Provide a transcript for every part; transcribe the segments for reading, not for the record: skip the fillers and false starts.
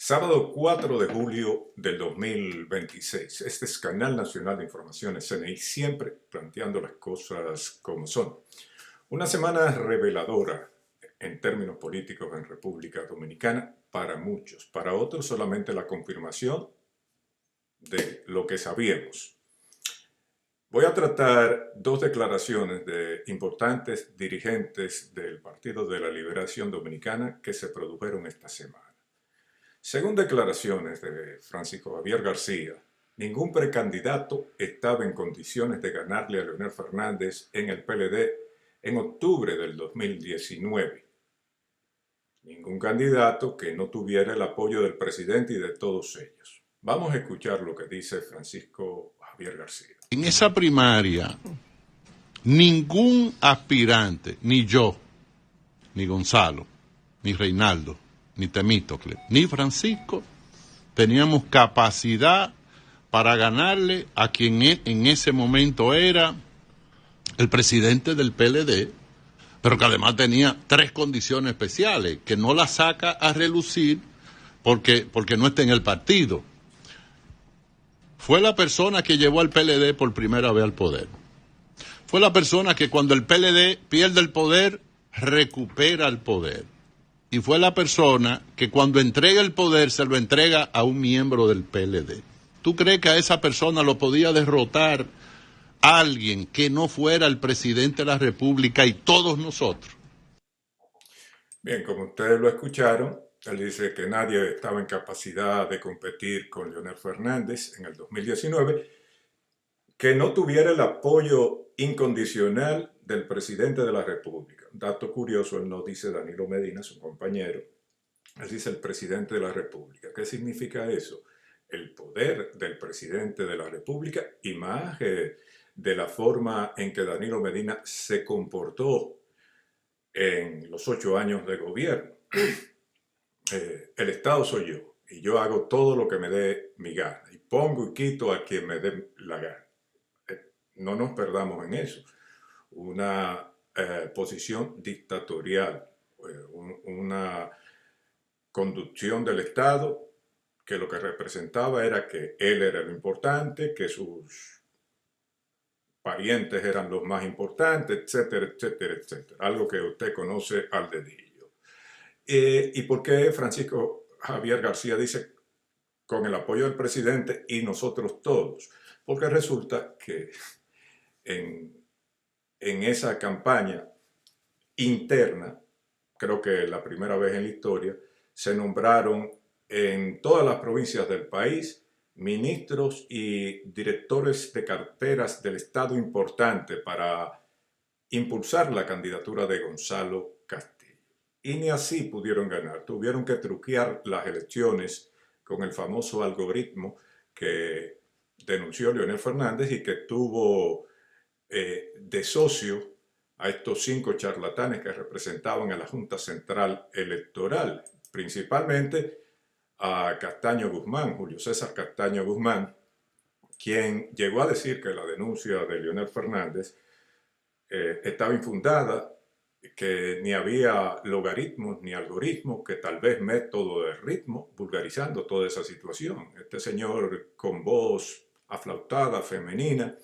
Sábado 4 de julio del 2026. Este es Canal Nacional de Informaciones, CNI, siempre planteando las cosas como son. Una semana reveladora en términos políticos en República Dominicana para muchos, para otros solamente la confirmación de lo que sabíamos. Voy a tratar dos declaraciones de importantes dirigentes del Partido de la Liberación Dominicana que se produjeron esta semana. Según declaraciones de Francisco Javier García, ningún precandidato estaba en condiciones de ganarle a Leonel Fernández en el PLD en octubre del 2019. Ningún candidato que no tuviera el apoyo del presidente y de todos ellos. Vamos a escuchar lo que dice Francisco Javier García. En esa primaria, ningún aspirante, ni yo, ni Gonzalo, ni Reinaldo, ni Temístocle, ni Francisco, teníamos capacidad para ganarle a quien en ese momento era el presidente del PLD, pero que además tenía tres condiciones especiales, que no las saca a relucir porque no está en el partido. Fue la persona que llevó al PLD por primera vez al poder. Fue la persona que cuando el PLD pierde el poder, recupera el poder. Y fue la persona que cuando entrega el poder se lo entrega a un miembro del PLD. ¿Tú crees que a esa persona lo podía derrotar alguien que no fuera el presidente de la República y todos nosotros? Bien, como ustedes lo escucharon, él dice que nadie estaba en capacidad de competir con Leonel Fernández en el 2019, que no tuviera el apoyo incondicional del presidente de la República. Dato curioso, él no dice Danilo Medina, su compañero, él dice el presidente de la República. ¿Qué significa eso? El poder del presidente de la República y más de la forma en que Danilo Medina se comportó en los 8 años de gobierno. El Estado soy yo y yo hago todo lo que me dé mi gana y pongo y quito a quien me dé la gana. No nos perdamos en eso. Una posición dictatorial, una conducción del Estado que lo que representaba era que él era lo importante, que sus parientes eran los más importantes, etcétera, etcétera, etcétera. Algo que usted conoce al dedillo. ¿Y por qué Francisco Javier García dice con el apoyo del presidente y nosotros todos? Porque resulta que en esa campaña interna, creo que la primera vez en la historia, se nombraron en todas las provincias del país ministros y directores de carteras del Estado importante para impulsar la candidatura de Gonzalo Castillo. Y ni así pudieron ganar. Tuvieron que truquear las elecciones con el famoso algoritmo que denunció Leonel Fernández y que tuvo de socio a estos 5 charlatanes que representaban a la Junta Central Electoral, principalmente a Castaño Guzmán, Julio César Castaño Guzmán, quien llegó a decir que la denuncia de Leonel Fernández estaba infundada, que ni había logaritmos ni algoritmos, que tal vez método de ritmo, vulgarizando toda esa situación. Este señor con voz aflautada, femenina,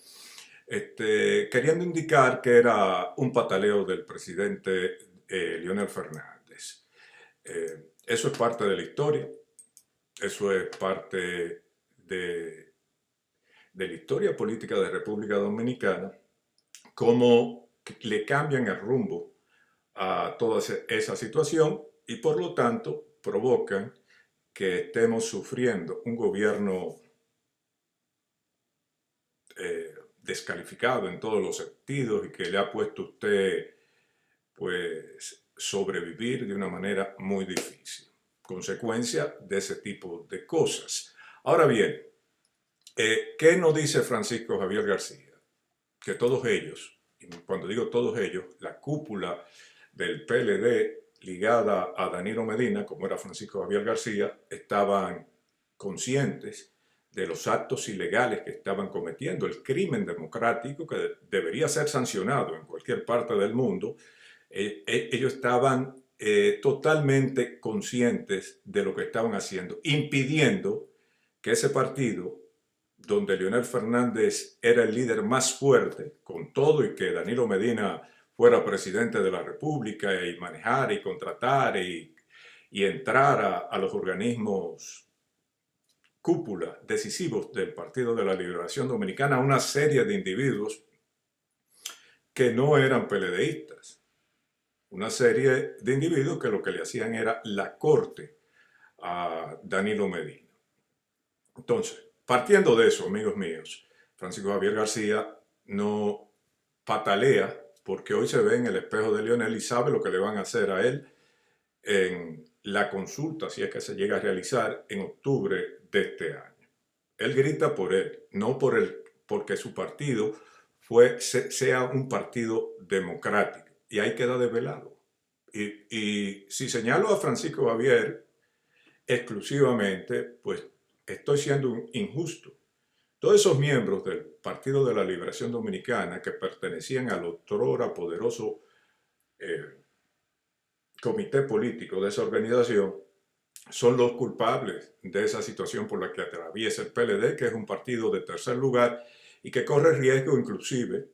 queriendo indicar que era un pataleo del presidente Leonel Fernández. Eso es parte de la historia, eso es parte de la historia política de República Dominicana, cómo le cambian el rumbo a toda esa situación y por lo tanto provocan que estemos sufriendo un gobierno descalificado en todos los sentidos y que le ha puesto a usted pues sobrevivir de una manera muy difícil, consecuencia de ese tipo de cosas. Ahora bien, ¿qué nos dice Francisco Javier García? Que todos ellos, y cuando digo todos ellos, la cúpula del PLD ligada a Danilo Medina, como era Francisco Javier García, estaban conscientes de los actos ilegales que estaban cometiendo, el crimen democrático que debería ser sancionado en cualquier parte del mundo. Ellos estaban totalmente conscientes de lo que estaban haciendo, impidiendo que ese partido, donde Leonel Fernández era el líder más fuerte, con todo y que Danilo Medina fuera presidente de la República y manejara y contratara y entrara a los organismos cúpula decisivos del Partido de la Liberación Dominicana, una serie de individuos que no eran PLDistas, una serie de individuos que lo que le hacían era la corte a Danilo Medina. Entonces, partiendo de eso, amigos míos, Francisco Javier García no patalea porque hoy se ve en el espejo de Leonel y sabe lo que le van a hacer a él en la consulta, si es que se llega a realizar en octubre de este año. Él grita por él, no porque su partido sea un partido democrático, y ahí queda desvelado. Y si señalo a Francisco Javier exclusivamente, pues estoy siendo injusto. Todos esos miembros del Partido de la Liberación Dominicana que pertenecían al otrora poderoso comité político de esa organización son los culpables de esa situación por la que atraviesa el PLD, que es un partido de tercer lugar y que corre riesgo inclusive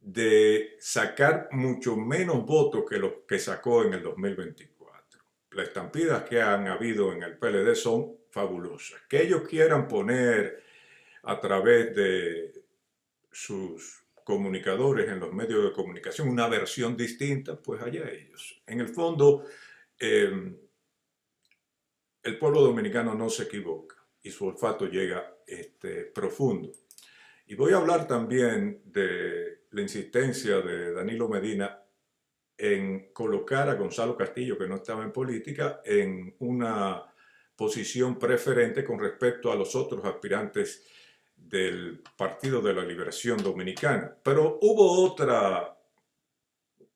de sacar mucho menos votos que los que sacó en el 2024. Las estampidas que han habido en el PLD son fabulosas. Que ellos quieran poner a través de sus comunicadores en los medios de comunicación una versión distinta, pues allá ellos. En el fondo, el pueblo dominicano no se equivoca y su olfato llega profundo. Y voy a hablar también de la insistencia de Danilo Medina en colocar a Gonzalo Castillo, que no estaba en política, en una posición preferente con respecto a los otros aspirantes del Partido de la Liberación Dominicana. Pero hubo otra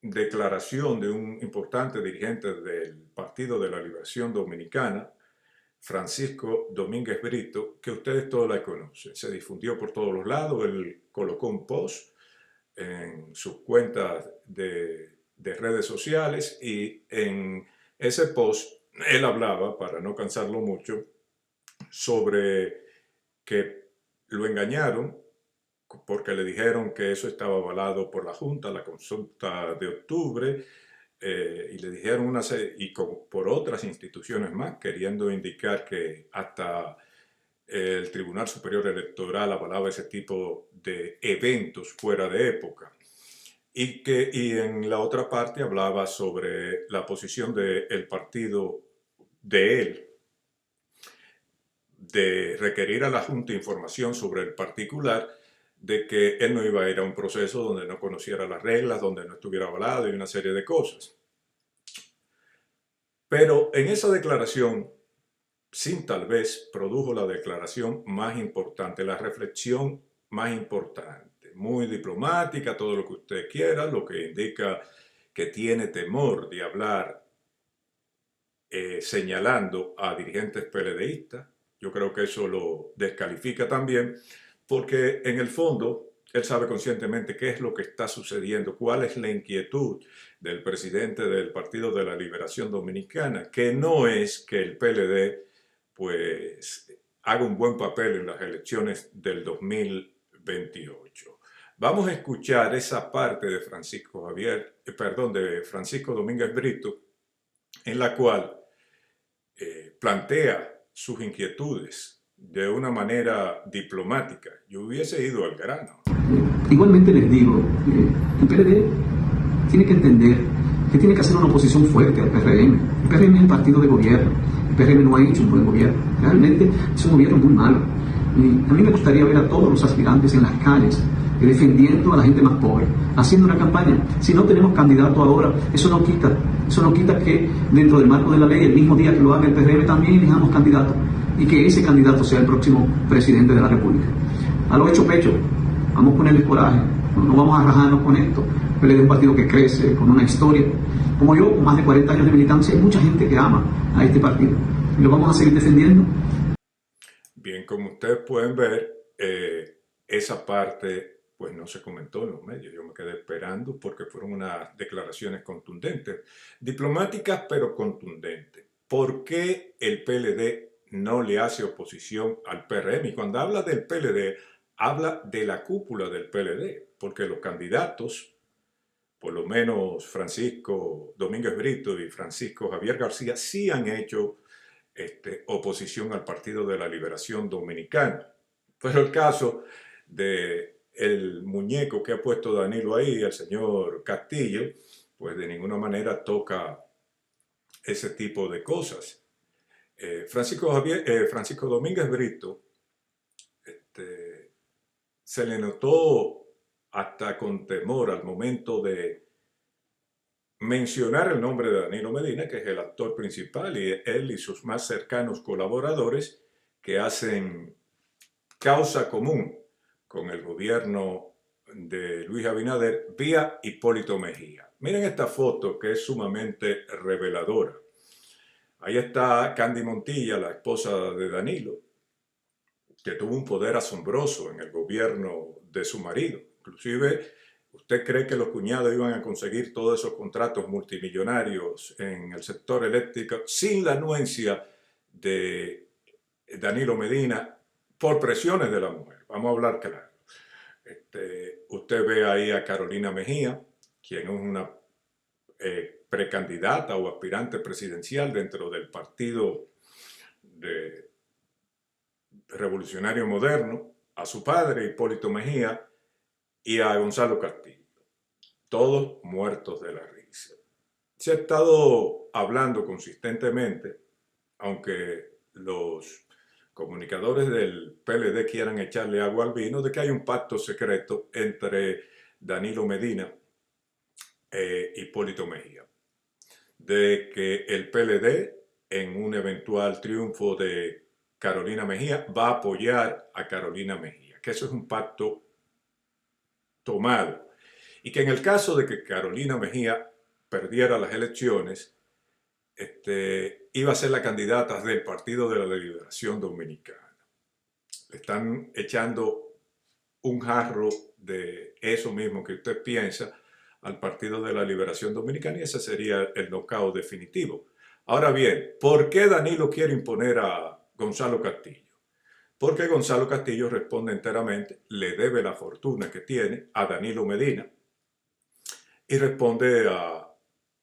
declaración de un importante dirigente del Partido de la Liberación Dominicana, Francisco Domínguez Brito, que ustedes todos la conocen. Se difundió por todos los lados. Él colocó un post en sus cuentas de redes sociales y en ese post él hablaba, para no cansarlo mucho, sobre que lo engañaron porque le dijeron que eso estaba avalado por la Junta, la consulta de octubre, y le dijeron por otras instituciones más, queriendo indicar que hasta el Tribunal Superior Electoral avalaba ese tipo de eventos fuera de época. Y en la otra parte hablaba sobre la posición del partido de él, de requerir a la Junta información sobre el particular, de que él no iba a ir a un proceso donde no conociera las reglas, donde no estuviera avalado y una serie de cosas. Pero en esa declaración, sin tal vez, produjo la declaración más importante, la reflexión más importante, muy diplomática, todo lo que usted quiera, lo que indica que tiene temor de hablar señalando a dirigentes PLDistas. Yo creo que eso lo descalifica también, porque en el fondo él sabe conscientemente qué es lo que está sucediendo, cuál es la inquietud del presidente del Partido de la Liberación Dominicana, que no es que el PLD pues haga un buen papel en las elecciones del 2028. Vamos a escuchar esa parte de Francisco Domínguez Brito, en la cual plantea sus inquietudes de una manera diplomática. Yo hubiese ido al grano. Igualmente les digo, el PLD tiene que entender que tiene que hacer una oposición fuerte al PRM. El PRM es el partido de gobierno. El PRM no ha hecho un buen gobierno. Realmente es un gobierno muy malo. Y a mí me gustaría ver a todos los aspirantes en las calles defendiendo a la gente más pobre, haciendo una campaña. Si no tenemos candidato ahora, eso no quita que dentro del marco de la ley, el mismo día que lo haga el PRM, también elijamos candidato y que ese candidato sea el próximo presidente de la República. A lo hecho pecho, vamos a ponerle coraje, no vamos a rajarnos con esto. El PLD es un partido que crece, con una historia. Como yo, con más de 40 años de militancia, hay mucha gente que ama a este partido. Y lo vamos a seguir defendiendo. Bien, como ustedes pueden ver, esa parte pues no se comentó en los medios. Yo me quedé esperando porque fueron unas declaraciones contundentes, diplomáticas pero contundentes. ¿Por qué el PLD no le hace oposición al PRM? Y cuando habla del PLD, habla de la cúpula del PLD, porque los candidatos, por lo menos Francisco Domínguez Brito y Francisco Javier García, sí han hecho oposición al Partido de la Liberación Dominicana. Pero el caso de el muñeco que ha puesto Danilo ahí, el señor Castillo, pues de ninguna manera toca ese tipo de cosas. Francisco Domínguez Brito se le notó hasta con temor al momento de mencionar el nombre de Danilo Medina, que es el actor principal, y él y sus más cercanos colaboradores que hacen causa común con el gobierno de Luis Abinader vía Hipólito Mejía. Miren esta foto que es sumamente reveladora. Ahí está Candy Montilla, la esposa de Danilo, que tuvo un poder asombroso en el gobierno de su marido. Inclusive, ¿usted cree que los cuñados iban a conseguir todos esos contratos multimillonarios en el sector eléctrico sin la anuencia de Danilo Medina por presiones de la mujer? Vamos a hablar claro. Usted ve ahí a Carolina Mejía, quien es una precandidata o aspirante presidencial dentro del Partido Revolucionario Moderno, a su padre, Hipólito Mejía, y a Gonzalo Castillo, todos muertos de la risa. Se ha estado hablando consistentemente, aunque los comunicadores del PLD quieran echarle agua al vino, de que hay un pacto secreto entre Danilo Medina e Hipólito Mejía, de que el PLD, en un eventual triunfo de Carolina Mejía, va a apoyar a Carolina Mejía, que eso es un pacto tomado, y que en el caso de que Carolina Mejía perdiera las elecciones, iba a ser la candidata del Partido de la Liberación Dominicana. Le están echando un jarro de eso mismo que usted piensa al Partido de la Liberación Dominicana, y ese sería el knockout definitivo. Ahora bien, ¿por qué Danilo quiere imponer a Gonzalo Castillo? Porque Gonzalo Castillo responde enteramente, le debe la fortuna que tiene a Danilo Medina y responde a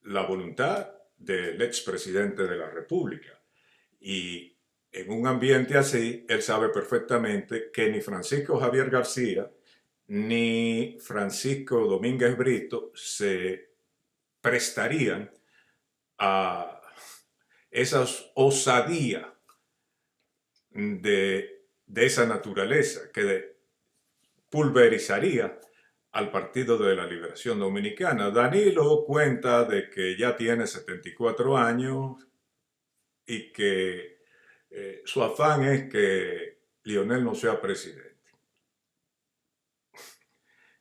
la voluntad del expresidente de la República. Y en un ambiente así, él sabe perfectamente que ni Francisco Javier García ni Francisco Domínguez Brito se prestarían a esas osadías de esa naturaleza que pulverizaría al Partido de la Liberación Dominicana. Danilo cuenta de que ya tiene 74 años y que su afán es que Lionel no sea presidente.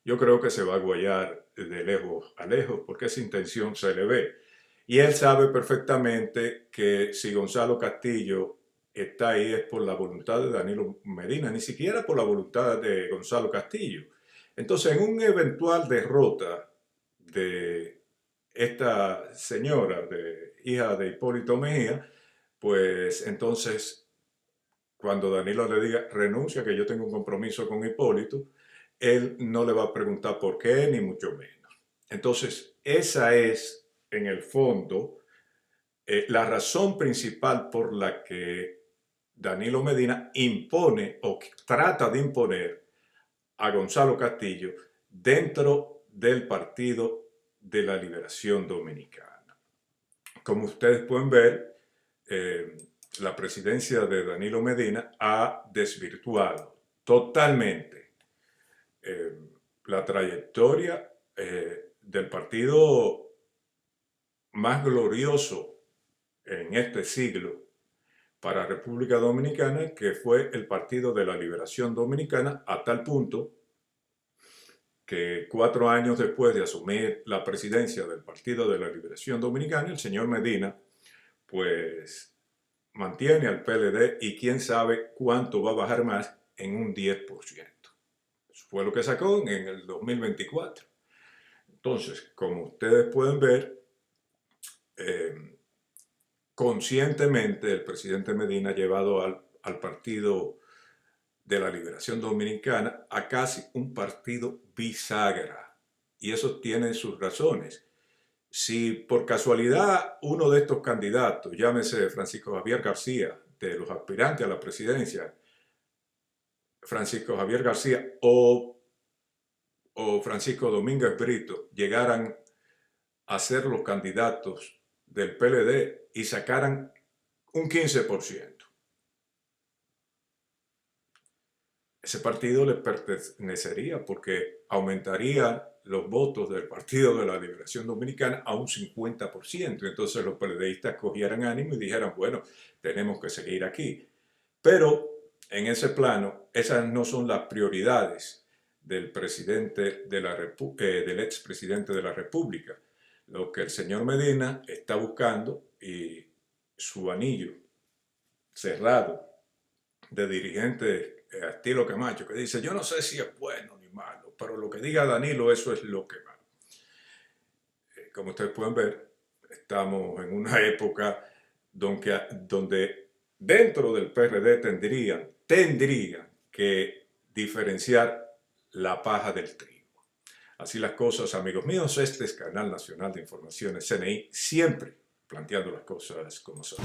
Yo creo que se va a guayar de lejos a lejos porque esa intención se le ve. Y él sabe perfectamente que si Gonzalo Castillo está ahí es por la voluntad de Danilo Medina, ni siquiera por la voluntad de Gonzalo Castillo. Entonces, en una eventual derrota de esta señora, hija de Hipólito Mejía, pues entonces, cuando Danilo le diga, renuncia, que yo tengo un compromiso con Hipólito, él no le va a preguntar por qué, ni mucho menos. Entonces, esa es, en el fondo, la razón principal por la que Danilo Medina impone o trata de imponer a Gonzalo Castillo dentro del Partido de la Liberación Dominicana. Como ustedes pueden ver, la presidencia de Danilo Medina ha desvirtuado totalmente la trayectoria del partido más glorioso en este siglo para República Dominicana, que fue el Partido de la Liberación Dominicana, a tal punto que 4 años después de asumir la presidencia del Partido de la Liberación Dominicana, el señor Medina, pues mantiene al PLD y quién sabe cuánto va a bajar más en un 10%. Eso fue lo que sacó en el 2024. Entonces, como ustedes pueden ver, conscientemente el presidente Medina ha llevado al Partido de la Liberación Dominicana a casi un partido bisagra. Y eso tiene sus razones. Si por casualidad uno de estos candidatos, llámese Francisco Javier García, de los aspirantes a la presidencia, Francisco Javier García o Francisco Domínguez Brito, llegaran a ser los candidatos del PLD y sacaran un 15%, ese partido le pertenecería porque aumentaría los votos del Partido de la Liberación Dominicana a un 50%. Entonces los PLDistas cogieran ánimo y dijeran, bueno, tenemos que seguir aquí. Pero en ese plano, esas no son las prioridades del presidente del expresidente de la República. Lo que el señor Medina está buscando, y su anillo cerrado de dirigente a estilo Camacho, que dice, yo no sé si es bueno ni malo, pero lo que diga Danilo, eso es lo que va. Como ustedes pueden ver, estamos en una época donde dentro del PRD tendrían que diferenciar la paja del trigo. Así las cosas, amigos míos. Este es Canal Nacional de Informaciones, CNI, siempre planteando las cosas como son.